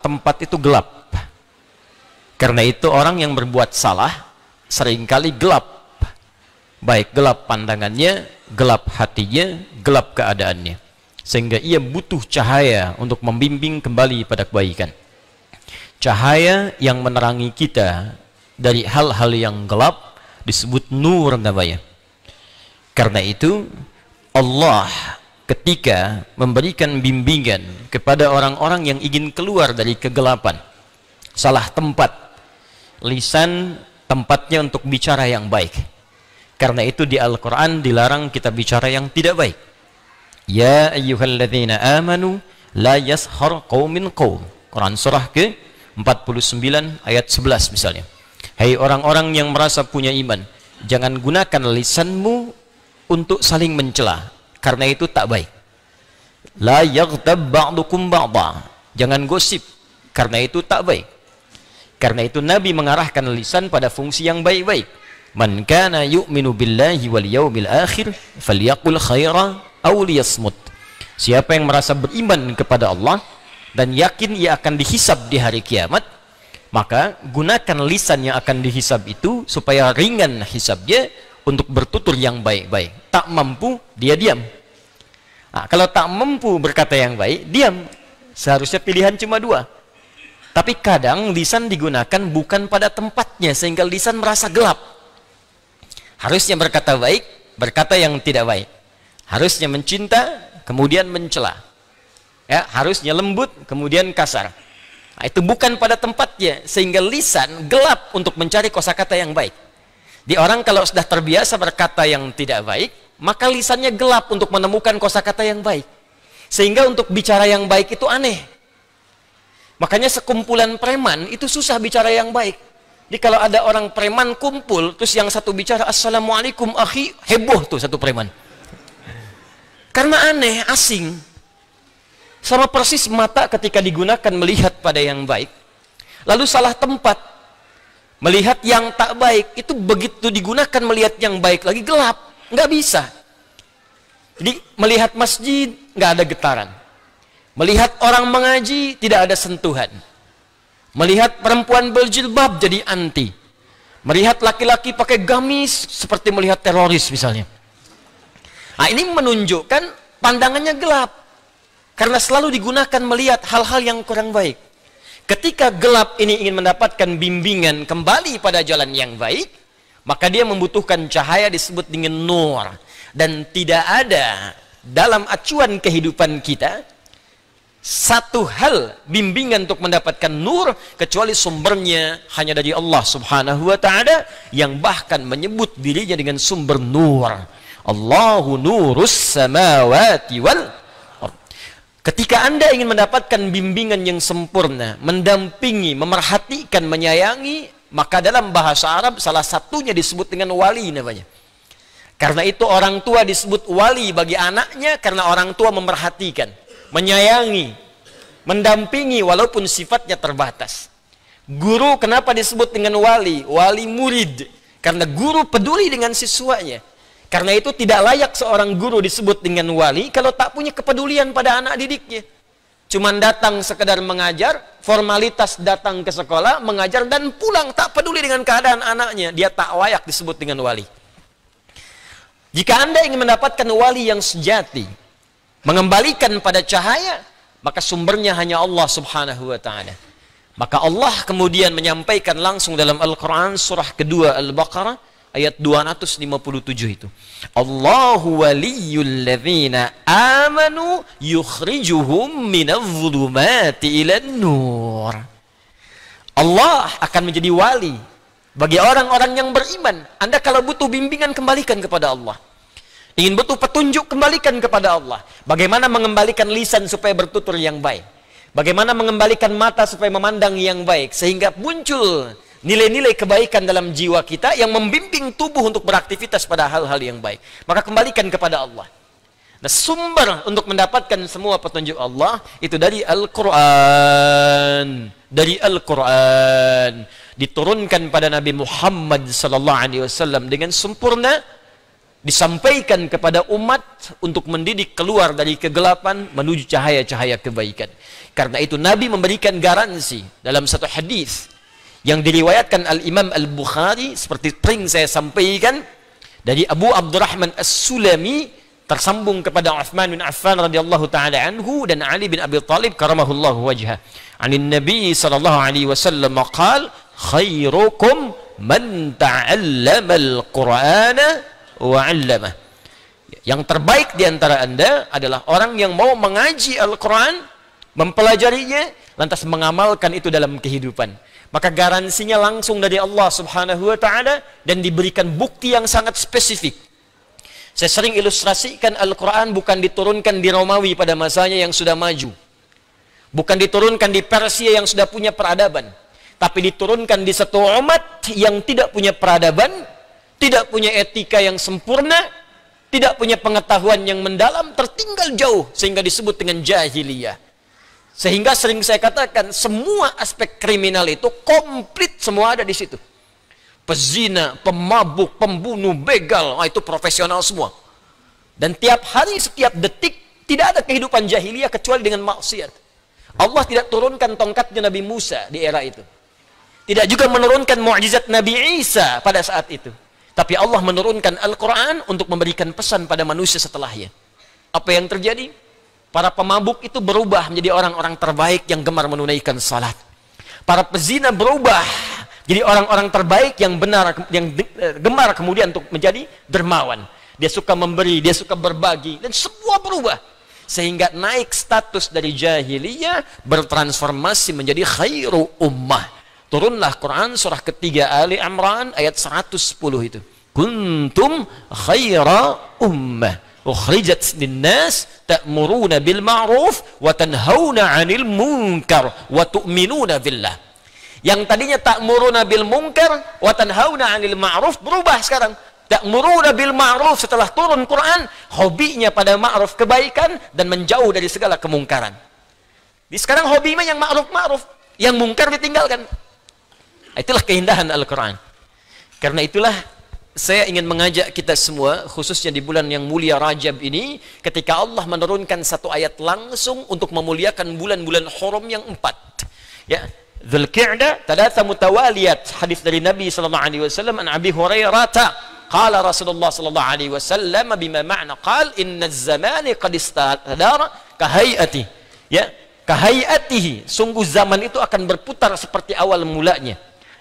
tempat itu gelap. Karena itu orang yang berbuat salah seringkali gelap. Baik gelap pandangannya, gelap hatinya, gelap keadaannya. Sehingga ia butuh cahaya untuk membimbing kembali pada kebaikan. Cahaya yang menerangi kita dari hal-hal yang gelap disebut nur namanya. Karena itu Allah ketika memberikan bimbingan kepada orang-orang yang ingin keluar dari kegelapan, salah tempat, lisan tempatnya untuk bicara yang baik. Karena itu di Al-Quran dilarang kita bicara yang tidak baik. Ya ayyuhalladzina amanu la yashar qaumin qaum. Quran surah ke-49 ayat 11 misalnya. Hai orang-orang yang merasa punya iman, jangan gunakan lisanmu untuk saling mencela, karena itu tak baik. La yaghtab ba'dukum ba'da. Jangan gosip, karena itu tak baik. Karena itu Nabi mengarahkan lisan pada fungsi yang baik-baik. Man kana yu'minu billahi wal yawmil akhir falyaqul khaira aw liyasmut. Siapa yang merasa beriman kepada Allah dan yakin ia akan dihisab di hari kiamat, maka gunakan lisan yang akan dihisab itu supaya ringan hisabnya untuk bertutur yang baik-baik. Tak mampu, dia diam. Nah, kalau tak mampu berkata yang baik, diam. Seharusnya pilihan cuma dua. Tapi kadang lisan digunakan bukan pada tempatnya, sehingga lisan merasa gelap. Harusnya berkata baik, berkata yang tidak baik. Harusnya mencinta, kemudian mencela. Ya, harusnya lembut, kemudian kasar. Nah, itu bukan pada tempatnya, sehingga lisan gelap untuk mencari kosakata yang baik. Di orang kalau sudah terbiasa berkata yang tidak baik, maka lisannya gelap untuk menemukan kosakata yang baik. Sehingga untuk bicara yang baik itu aneh. Makanya sekumpulan preman itu susah bicara yang baik. Jadi kalau ada orang preman kumpul, terus yang satu bicara assalamualaikum akhi, heboh tuh satu preman. Karena aneh, asing. Sama persis mata ketika digunakan melihat pada yang baik, lalu salah tempat melihat yang tak baik, itu begitu digunakan melihat yang baik lagi gelap, nggak bisa. Jadi melihat masjid nggak ada getaran, melihat orang mengaji tidak ada sentuhan, melihat perempuan berjilbab jadi anti, melihat laki-laki pakai gamis seperti melihat teroris misalnya. Nah, ini menunjukkan pandangannya gelap. Karena selalu digunakan melihat hal-hal yang kurang baik. Ketika gelap ini ingin mendapatkan bimbingan kembali pada jalan yang baik, maka dia membutuhkan cahaya disebut dengan nur. Dan tidak ada dalam acuan kehidupan kita satu hal bimbingan untuk mendapatkan nur kecuali sumbernya hanya dari Allah Subhanahu wa ta'ala, yang bahkan menyebut dirinya dengan sumber nur. Allahu nurus samawati wal. Ketika Anda ingin mendapatkan bimbingan yang sempurna, mendampingi, memerhatikan, menyayangi, maka dalam bahasa Arab salah satunya disebut dengan wali namanya. Karena itu orang tua disebut wali bagi anaknya, karena orang tua memerhatikan, menyayangi, mendampingi walaupun sifatnya terbatas. Guru kenapa disebut dengan wali? Wali murid. Karena guru peduli dengan siswanya. Karena itu tidak layak seorang guru disebut dengan wali kalau tak punya kepedulian pada anak didiknya. Cuman datang sekedar mengajar, formalitas datang ke sekolah, mengajar dan pulang, tak peduli dengan keadaan anaknya. Dia tak layak disebut dengan wali. Jika Anda ingin mendapatkan wali yang sejati, mengembalikan pada cahaya, maka sumbernya hanya Allah Subhanahu wa ta'ala. Maka Allah kemudian menyampaikan langsung dalam Al-Quran surah kedua Al-Baqarah ayat 257 itu. Allahu waliyul ladzina amanu yukhrijuhum minadh-dhulumati ilan nur. Allah akan menjadi wali bagi orang-orang yang beriman. Anda kalau butuh bimbingan, kembalikan kepada Allah. Ingin butuh petunjuk, kembalikan kepada Allah. Bagaimana mengembalikan lisan supaya bertutur yang baik. Bagaimana mengembalikan mata supaya memandang yang baik. Sehingga muncul nilai-nilai kebaikan dalam jiwa kita yang membimbing tubuh untuk beraktivitas pada hal-hal yang baik. Maka kembalikan kepada Allah. Nah, sumber untuk mendapatkan semua petunjuk Allah itu dari Al-Quran. Dari Al-Quran diturunkan pada Nabi Muhammad sallallahu alaihi wasallam dengan sempurna, disampaikan kepada umat untuk mendidik keluar dari kegelapan menuju cahaya-cahaya kebaikan. Karena itu Nabi memberikan garansi dalam satu hadis yang diriwayatkan Al-Imam Al-Bukhari, seperti sering saya sampaikan, dari Abu Abdurrahman As-Sulami tersambung kepada Uthman bin Affan radhiyallahu taala anhu dan Ali bin Abi Thalib karamahullahu wajhah. Anin Nabi sallallahu alaihi wasallam qala khairukum man ta'allama al-Qur'ana wa 'allamah. Yang terbaik di antara Anda adalah orang yang mau mengaji Al-Qur'an, mempelajarinya, lantas mengamalkan itu dalam kehidupan. Maka garansinya langsung dari Allah Subhanahu wa taala dan diberikan bukti yang sangat spesifik. Saya sering ilustrasikan Al-Qur'an bukan diturunkan di Romawi pada masanya yang sudah maju. Bukan diturunkan di Persia yang sudah punya peradaban, tapi diturunkan di satu umat yang tidak punya peradaban, tidak punya etika yang sempurna, tidak punya pengetahuan yang mendalam, tertinggal jauh, sehingga disebut dengan jahiliyah. Sehingga sering saya katakan, semua aspek kriminal itu komplit semua ada di situ. Pezina, pemabuk, pembunuh, begal, itu profesional semua. Dan tiap hari, setiap detik, tidak ada kehidupan jahiliyah kecuali dengan maksiat. Allah tidak turunkan tongkatnya Nabi Musa di era itu. Tidak juga menurunkan mukjizat Nabi Isa pada saat itu. Tapi Allah menurunkan Al-Quran untuk memberikan pesan pada manusia setelahnya. Apa yang terjadi? Para pemabuk itu berubah menjadi orang-orang terbaik yang gemar menunaikan salat. Para pezina berubah jadi orang-orang terbaik yang benar, yang gemar kemudian untuk menjadi dermawan. Dia suka memberi, dia suka berbagi, dan semua berubah. Sehingga naik status dari jahiliyah bertransformasi menjadi khairu ummah. Turunlah Quran surah ketiga Ali Imran ayat 110 itu. Kuntum khaira ummah ukhrijat linnas ta'muruna bil ma'ruf wa tanhauna 'anil munkar wa tu'minuna billah. Yang tadinya ta'muruna bil munkar wa tanhauna 'anil ma'ruf berubah sekarang. Ta'muruna bil ma'ruf setelah turun Quran, hobinya pada ma'ruf kebaikan dan menjauh dari segala kemungkaran. Di sekarang hobinya yang ma'ruf, yang mungkar ditinggalkan. Itulah keindahan Al-Quran. Karena itulah saya ingin mengajak kita semua, khususnya di bulan yang mulia Rajab ini, ketika Allah menurunkan satu ayat langsung untuk memuliakan bulan-bulan hurum yang 4. Ya, Dzulqa'dah, talatha mutawaliyat. Hadis dari Nabi sallallahu alaihi wasallam an Abi Hurairah, qala Rasulullah sallallahu alaihi wasallam bima ma'na qala inna az-zamana qad istadara ka hay'ati. Ya, ka hay'atihi. Sungguh zaman itu akan berputar seperti awal mulanya.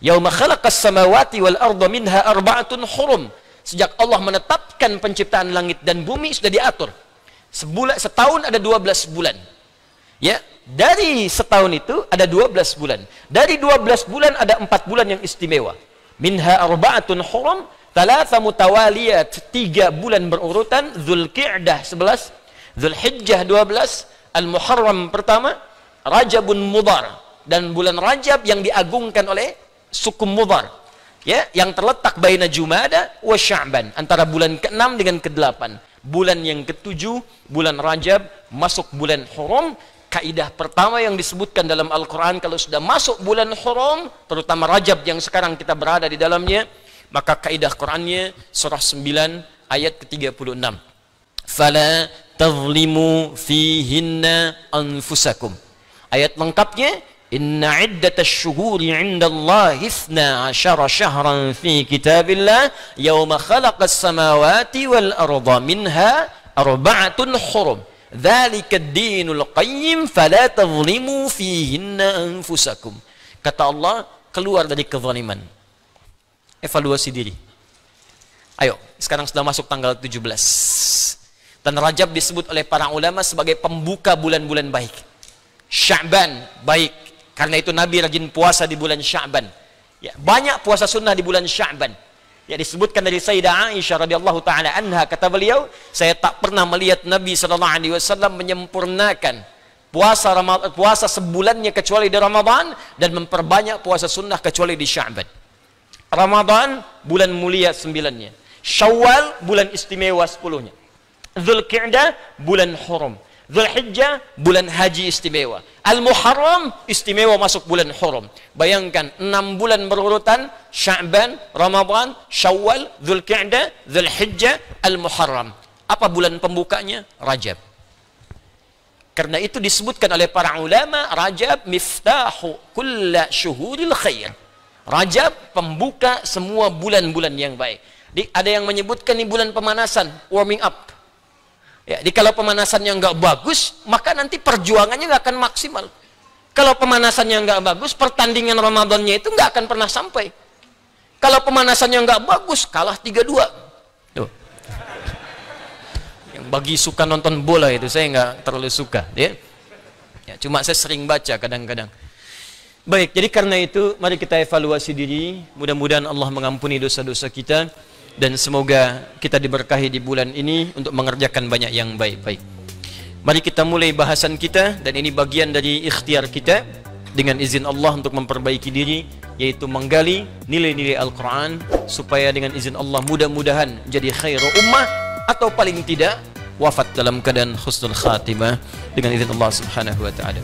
Yauma khalaqas samawati wal arda minha arba'atun hurum. Sejak Allah menetapkan penciptaan langit dan bumi sudah diatur. Setahun ada 12 bulan. Ya, dari setahun itu ada 12 bulan. Dari 12 bulan ada 4 bulan yang istimewa. Minha arba'atun hurum, talatha mutawaliyat, 3 bulan berurutan, Dzulqa'dah 11, Dzulhijjah 12, Al-Muharram pertama, Rajabun Mudhar, dan bulan Rajab yang diagungkan oleh suku Mudhar, ya, yang terletak baina Jumada wa Sya'ban, antara bulan ke-6 dengan ke-8. Bulan yang ke-7, bulan Rajab, masuk bulan Hurum. Kaidah pertama yang disebutkan dalam Al-Quran, kalau sudah masuk bulan Hurum, terutama Rajab yang sekarang kita berada di dalamnya, maka kaidah Qurannya surah 9 ayat ke-36. Fala tazlimu fihinna anfusakum. Ayat lengkapnya, Inna iddatash syuhuri 'indallahi 12 syahran fi kitabillah yauma khalaqas samawati wal arda minha arba'atun hurum. Dzalika ad-dinul qayyim fala tadhlimu fihinna anfusakum. Kata Allah, keluar dari kezaliman. Evaluasi diri. Ayo, sekarang sudah masuk tanggal 17. Dan Rajab disebut oleh para ulama sebagai pembuka bulan-bulan baik. Sya'ban baik. Karena itu Nabi rajin puasa di bulan Sya'ban. Ya, banyak puasa sunnah di bulan Sya'ban. Ya, disebutkan dari Sayyidah Aisyah radhiyallahu taala anha, kata beliau, saya tak pernah melihat Nabi sallallahu alaihi wasallam menyempurnakan puasa sebulannya kecuali di Ramadan dan memperbanyak puasa sunnah kecuali di Sya'ban. Ramadan bulan mulia 9-nya. Syawal bulan istimewa 10-nya. Dzulqa'dah bulan hurum. Dzulhijjah bulan haji istimewa. Al-Muharram istimewa masuk bulan haram. Bayangkan 6 bulan berurutan, Sya'ban, Ramadan, Syawal, Dzulqa'dah, Dzulhijjah, Al-Muharram. Apa bulan pembukanya? Rajab. Karena itu disebutkan oleh para ulama, Rajab miftahu kulla syuhuril khair. Rajab pembuka semua bulan-bulan yang baik. Ada yang menyebutkan ini bulan pemanasan, warming up. Ya, jadi kalau pemanasannya nggak bagus, maka nanti perjuangannya nggak akan maksimal. Kalau pemanasannya nggak bagus, pertandingan Ramadannya itu nggak akan pernah sampai. Kalau pemanasannya nggak bagus, kalah 3-2. Tuh. Yang bagi suka nonton bola itu saya nggak terlalu suka, ya. Ya, cuma saya sering baca kadang-kadang. Baik, jadi karena itu mari kita evaluasi diri. Mudah-mudahan Allah mengampuni dosa-dosa kita. Dan semoga kita diberkahi di bulan ini untuk mengerjakan banyak yang baik-baik. Mari kita mulai bahasan kita, dan ini bagian dari ikhtiar kita dengan izin Allah untuk memperbaiki diri, yaitu menggali nilai-nilai Al-Quran supaya dengan izin Allah mudah-mudahan jadi khairu ummah, atau paling tidak wafat dalam keadaan husnul khatimah dengan izin Allah Subhanahu wa ta'ala.